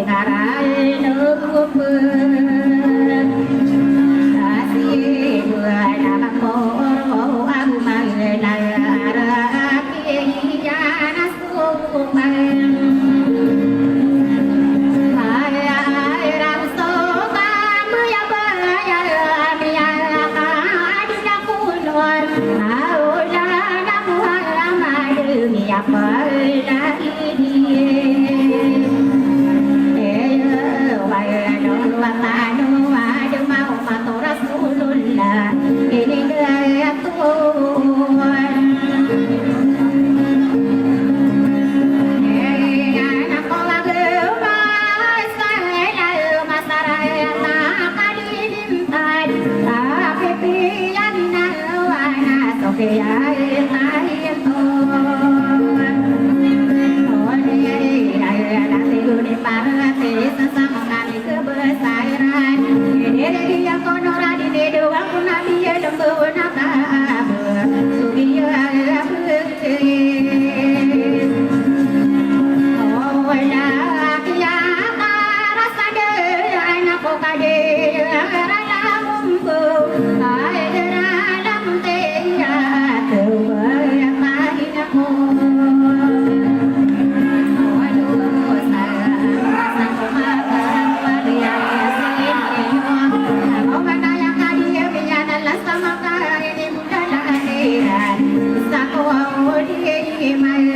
Hãy subscribe cho kênh Ghiền Mì Gõ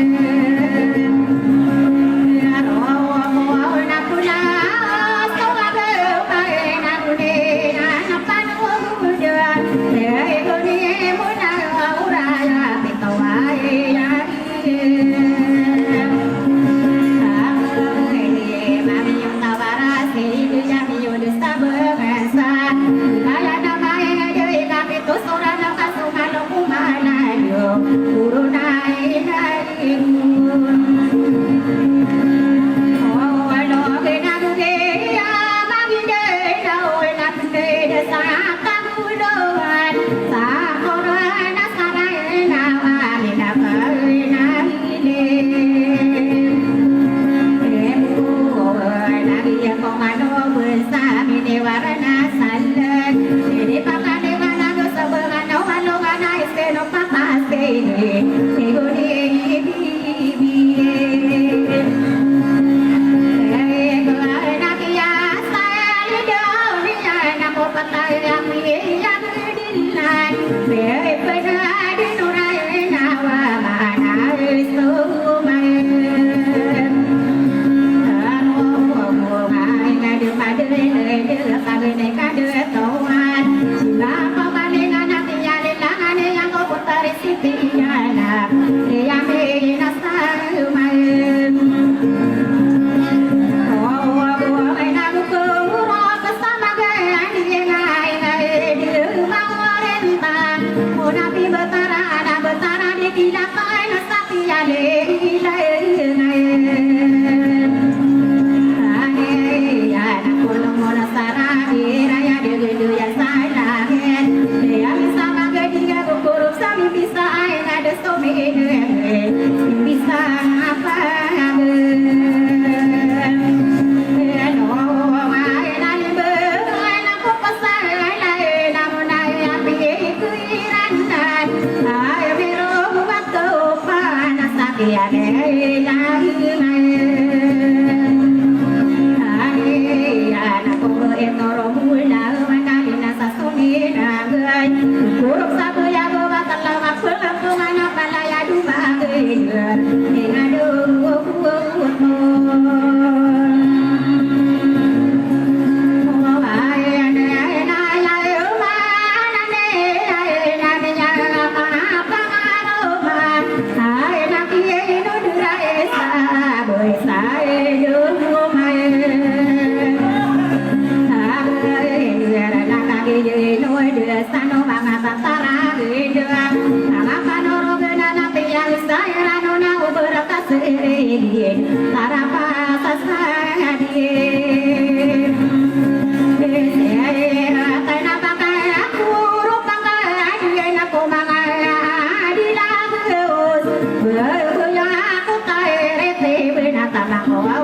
để không bỏ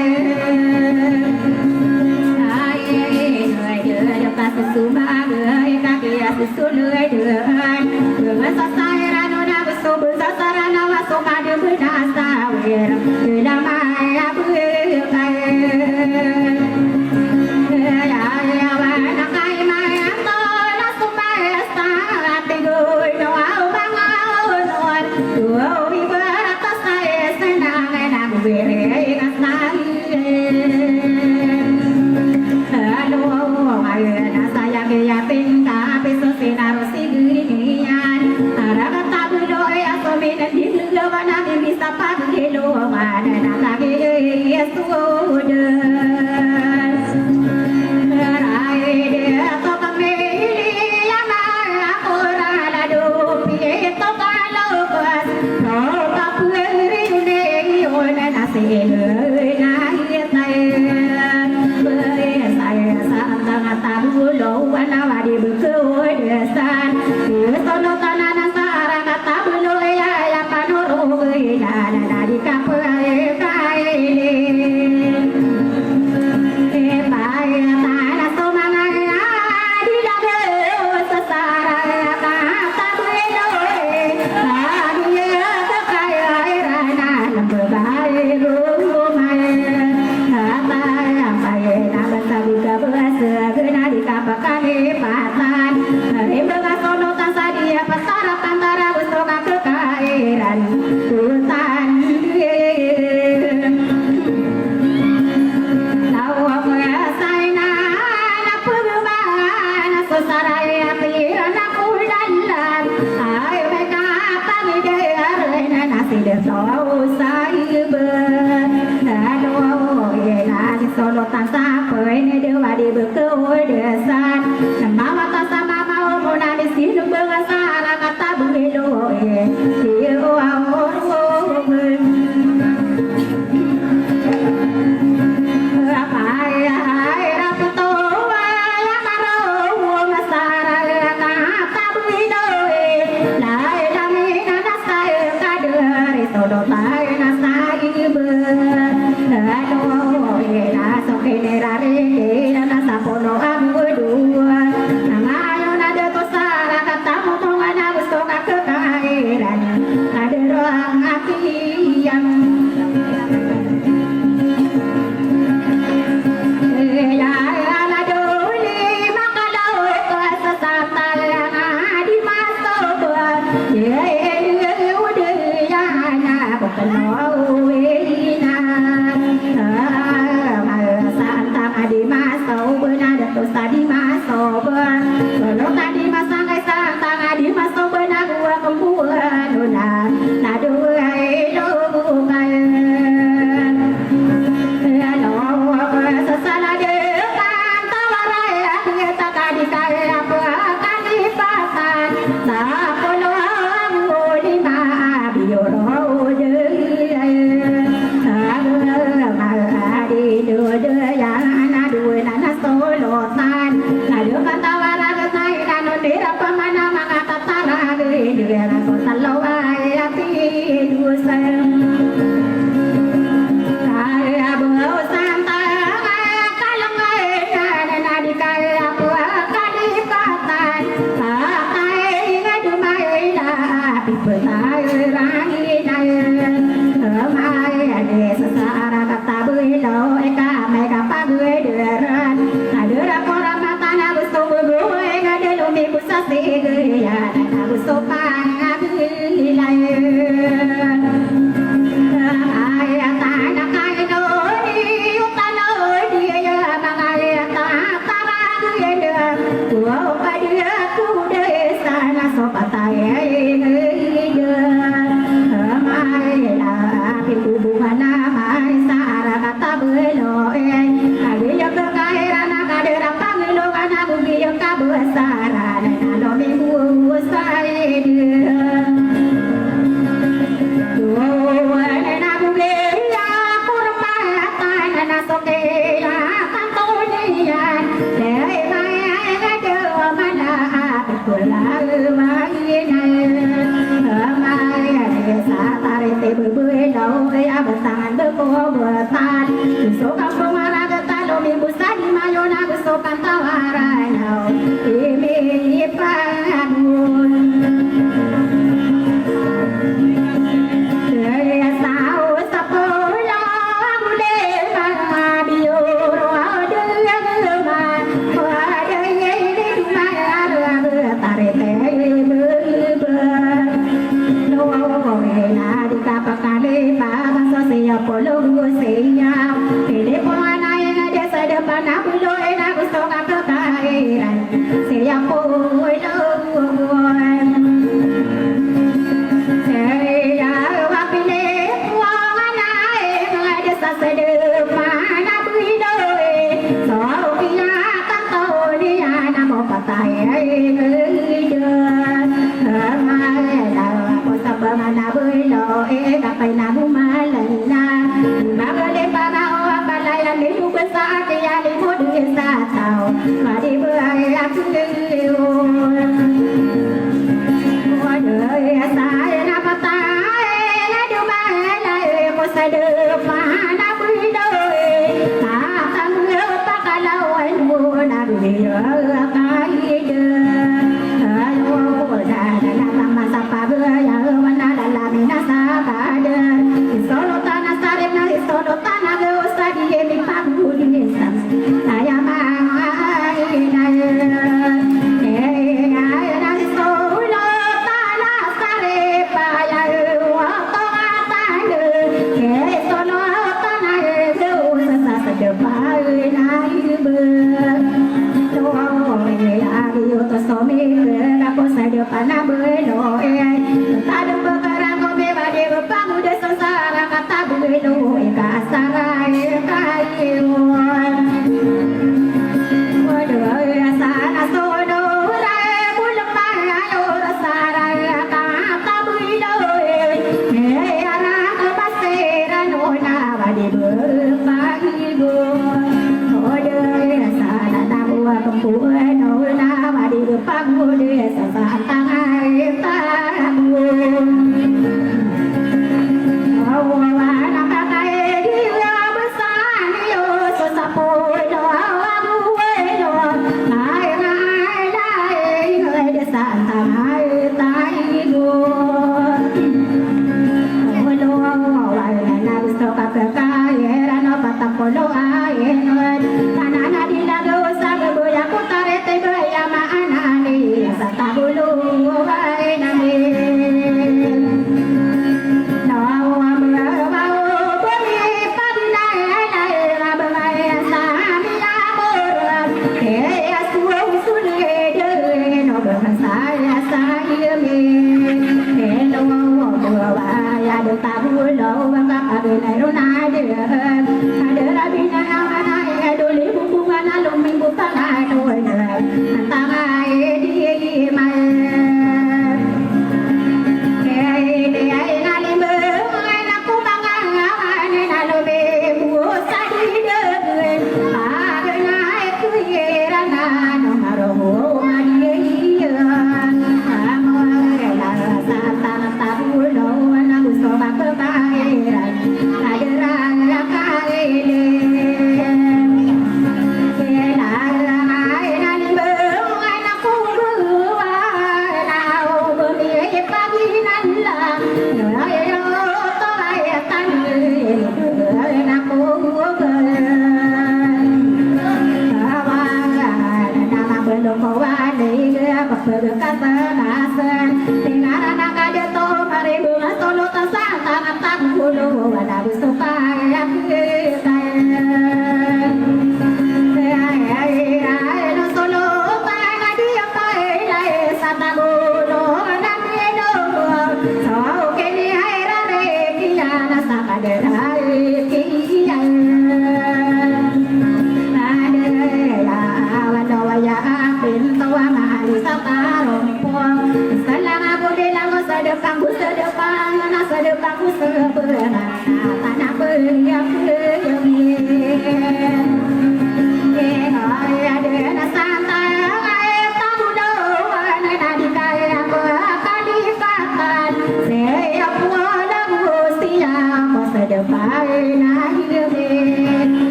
lỡ ป Polo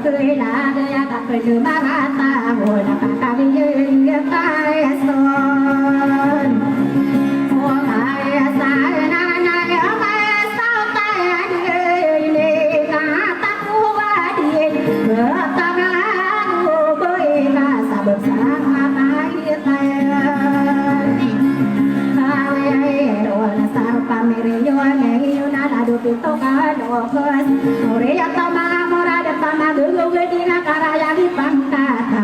cười là ya ta cười từ ba ta ngồi là ta đi như tay son mua mai sai na na ở mai sao tay đi đi ta ta mua ba đi cửa ta ra mua bơi ta sa bờ sa mai tay ai đồ là sao pa mi ri yo ne yo na la do pito ka do khơi ore ya ta ma mora de ta ma du go di na kara ya di pangkata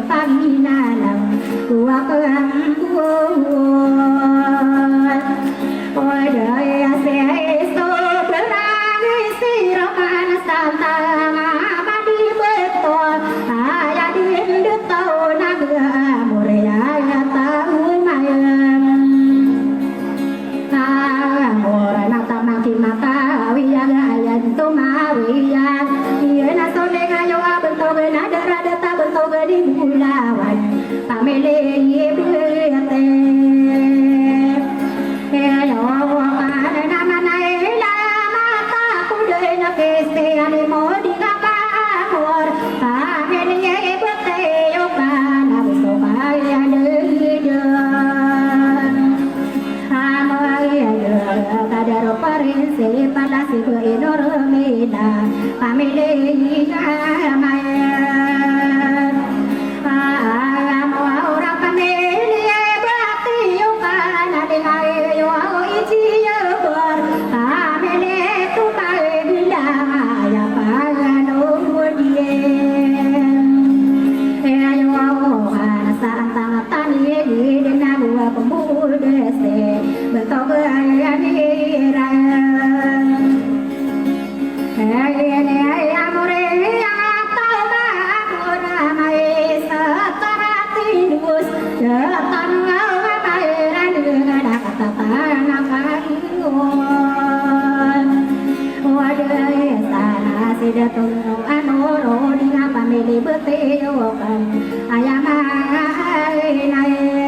Pagi bulawan pamele yebete yo kana namana la mata kude na keste ani modi kapa mor pamele yebete yo kana so kaya de kadaro parense palasi ko enormena pamele yamaya amo ora pamele bati yo kana de yo ichi yo por pamele tu pai bila ya pagano modie yo ana santa tani de na bua pemuda se betul ani ra hey amore apa ora mai sataratinus jatan ngai ran ada kata tanakan wadai sana sidatun anoro dina pamili beteyokan ayama nai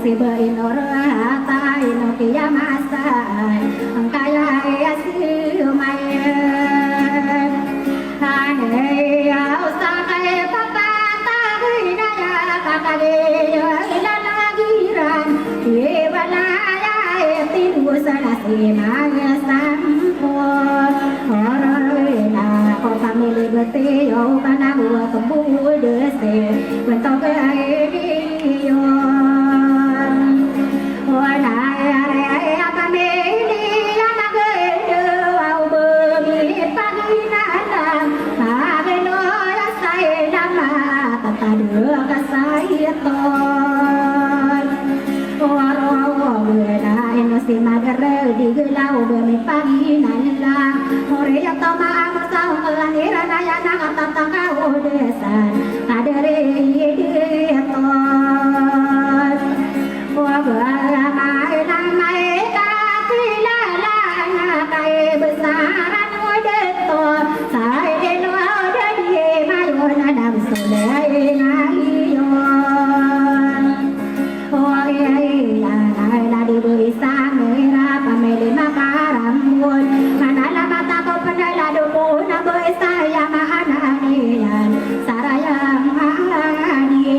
si berinora tai no kiyamasa ang kaya asumaya ane ausa kay papata hinaya kakale ilalagiran ibalaya tinusana si maya sampo horena ko family beteo kana bua kemude se bentok ay yo si magare di gelau bumi pagi nalla hore ya toma amasau kelahiran ayana kata kau desan kadere ye ton wa mai mai ta pila la na kai besaran ode to sai eno ode ye mayo na dam sole ngai yo la di berisa mera pamele makaram mun manala mata ko panala do na berisa ya mahana nian saraya mahani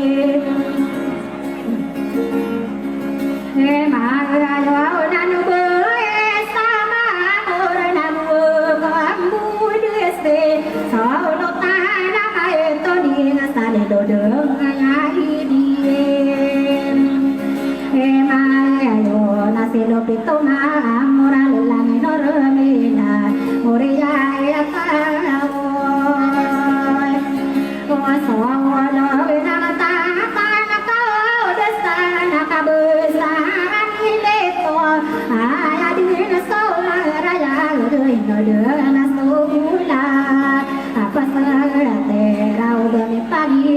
he mara yo nanu berisa ma orna mu kambu dese solo tana mai to ni na sale do de ngai di Silo pito ma moral la enormena moria ya tao o so lo na ta na ta de sana ka besaran ile to aya di na so ra ya de no de na so la apa sa te rau de mi pagi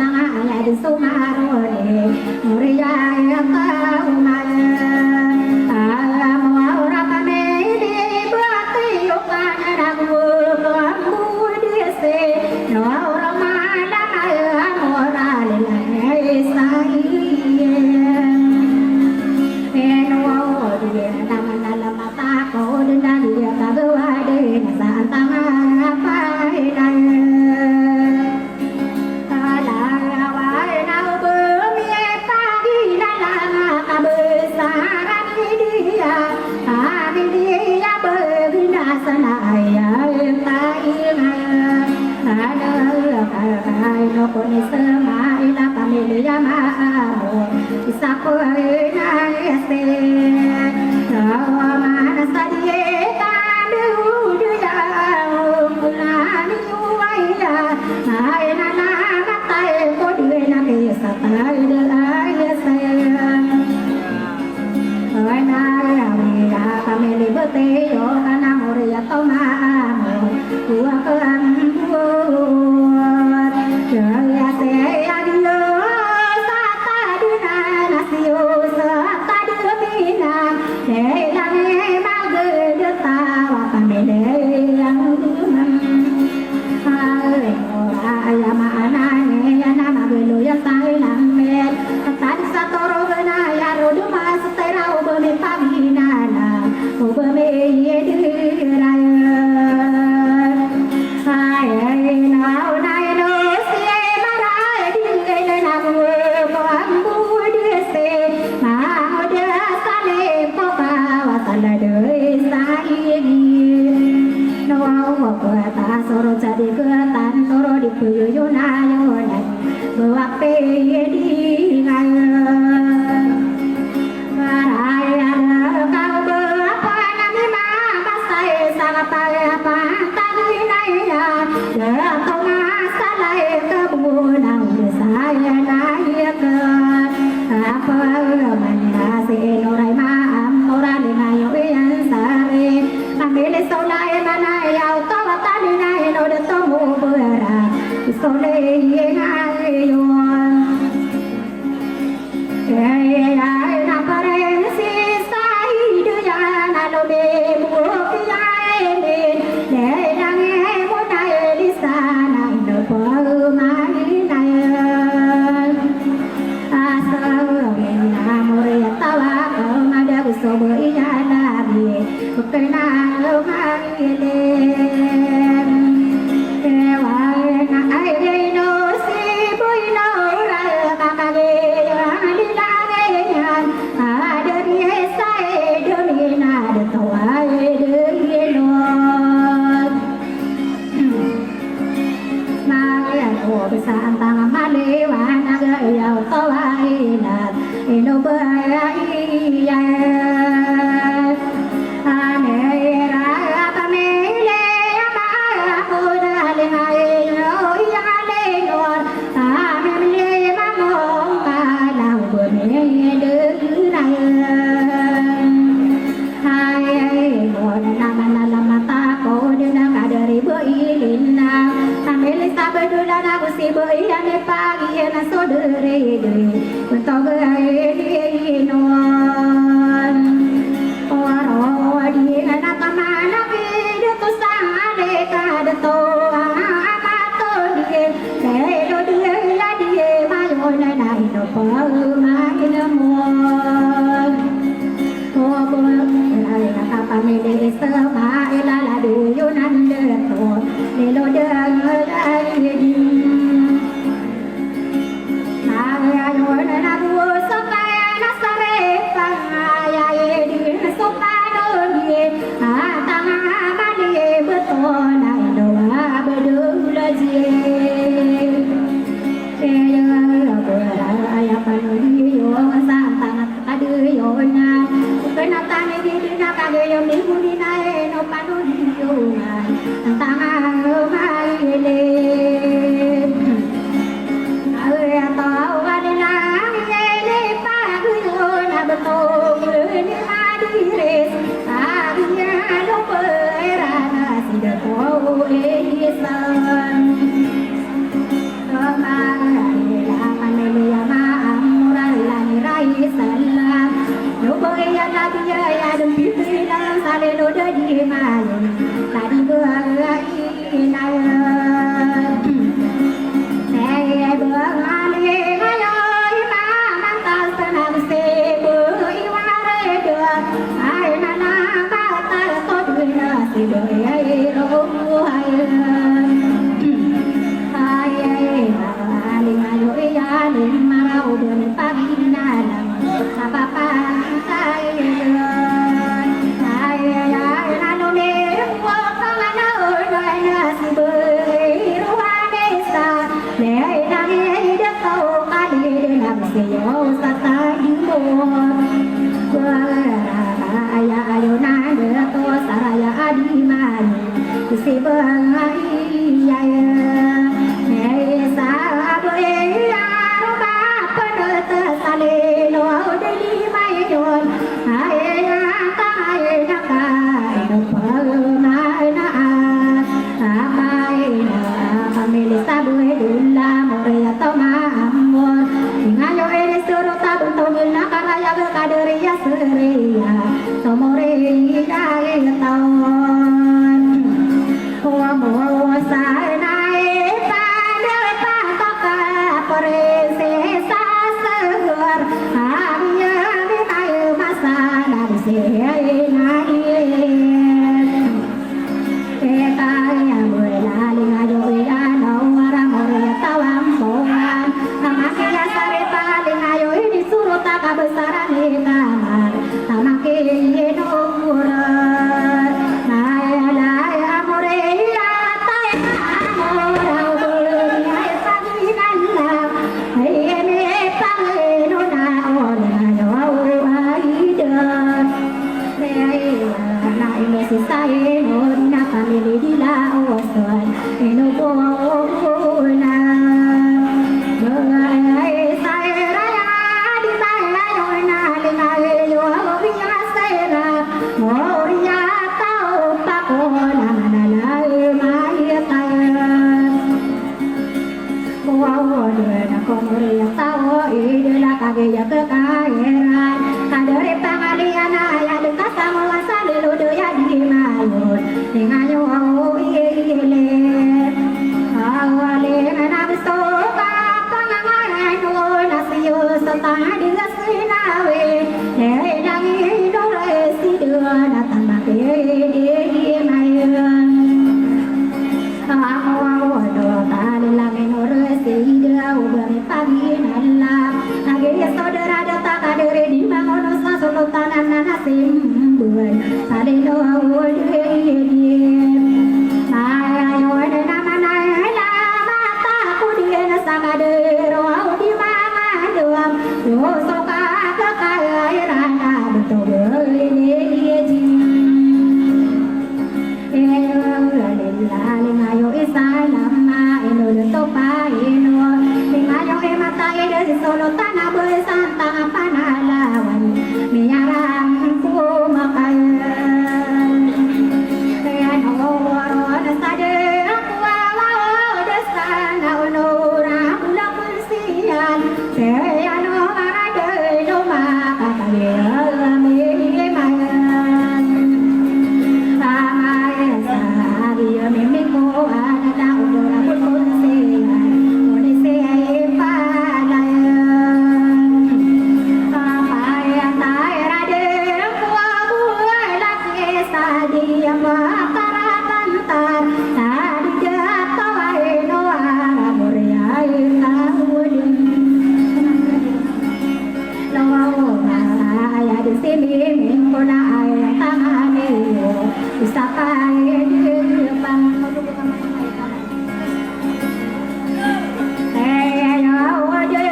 na ala de so maro de moria ya tao ma Teo kana moria toma amo tua kan yo na yo na bua pe di ngai Maraya kau berapa nami mama saya sangat apa tadi naya dalam kau masalah kebunan saya naik ke apa mana si norai maam orang dengan yo yang sare ambil solai mana yau kau tadi naya no de tomo bera solai ngai yo Tawa komuria tahu ide kage ya kekairan kadere pangalian ya dekat sama salilu doya di mayun tingayo ile awale nabisto ka pangangaran no nasiyo setah digasinawe dangi dore sidua datang make di mayun awado talilang nore sidua ubami pagi nalla age saudara datang kadere di mangono sultanan nasim buan salino awode ayo nama la mata kudian samadero di mana doam yo soka kekairan betul ini ji lingayo isalama eno topa eno lingayo mata ede solo tanah bersantang panalawan miarang ku makan eno ora sade aku awal desana onora ulah persian sayano arade no maka kaya mi mayan amai sabi mi ko ada odora pun sian ode sei palayan amai tai rade ku lak sadi makara pantar tadi jatawai no amuriai tahudin lawo ya di sini mingkona ayah tangane bisa kaya di depan ya wade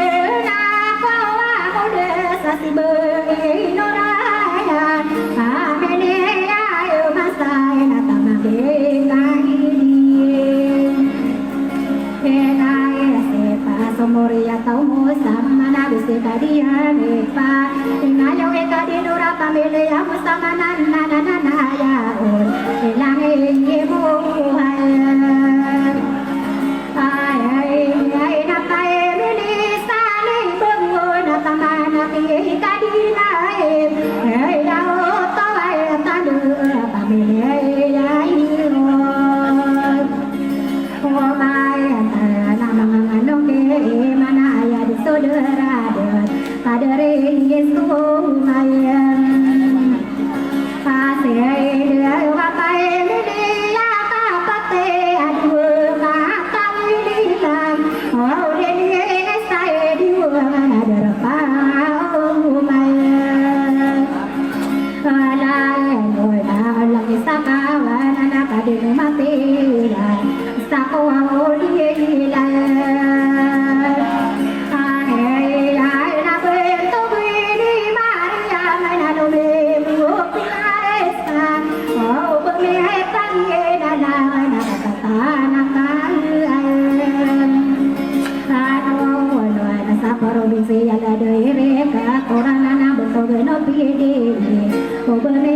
na kawa kode sasi beinorayan amene ayo masai na tamage kaidin enai sepa somoria tau mo sama na bise kadian epa ngayo ekadi nura pamele ya musama nana ya on elang emo hayan ai na pae mili sale bongo na tamana ki kadina ai ya to ai tandu pamele ya iro oh mai na mangano ke mana ya di saudara dan kadere yesu mayan pasai dia wapai mili ya kapate adu mata mili lam oh dia sai di wana derpa mayan alai noi ala sakawan anak kadene mati sakawa dia hilang ai na bento di maria na no me bupiasa oh bumi pange na katana kan ano no na sa provinsi ya la de re ka korana na bento no pide oh bumi